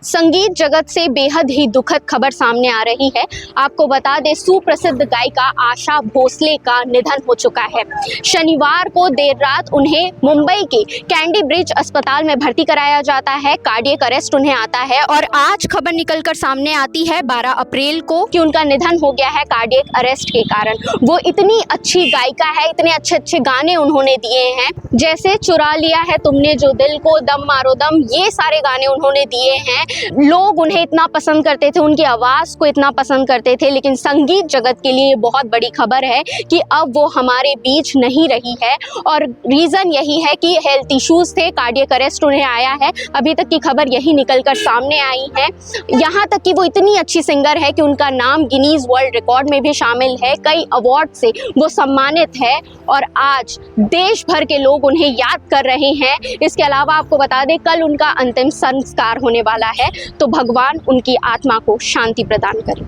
संगीत जगत से बेहद ही दुखद खबर सामने आ रही है। आपको बता दें, सुप्रसिद्ध गायिका आशा भोसले का निधन हो चुका है। शनिवार को देर रात उन्हें मुंबई के कैंडी ब्रिज अस्पताल में भर्ती कराया जाता है। कार्डियक अरेस्ट उन्हें आता है और आज खबर निकलकर सामने आती है 12 अप्रैल को कि उनका निधन हो गया है कार्डियक अरेस्ट के कारण। वो इतनी अच्छी गायिका है, इतने अच्छे अच्छे गाने उन्होंने दिए हैं, जैसे चुरा लिया है तुमने जो दिल को, दम मारो दम, ये सारे गाने उन्होंने दिए हैं। लोग उन्हें इतना पसंद करते थे, उनकी आवाज़ को इतना पसंद करते थे। लेकिन संगीत जगत के लिए बहुत बड़ी खबर है कि अब वो हमारे बीच नहीं रही है और रीज़न यही है कि हेल्थ इश्यूज़ थे, कार्डियक अरेस्ट उन्हें आया है। अभी तक की खबर यही निकलकर सामने आई है। यहाँ तक कि वो इतनी अच्छी सिंगर है कि उनका नाम गिनीज वर्ल्ड रिकॉर्ड में भी शामिल है। कई अवार्ड से वो सम्मानित है और आज देश भर के लोग उन्हें याद कर रहे हैं। इसके अलावा आपको बता दें, कल उनका अंतिम संस्कार होने वाला है, तो भगवान उनकी आत्मा को शांति प्रदान करे।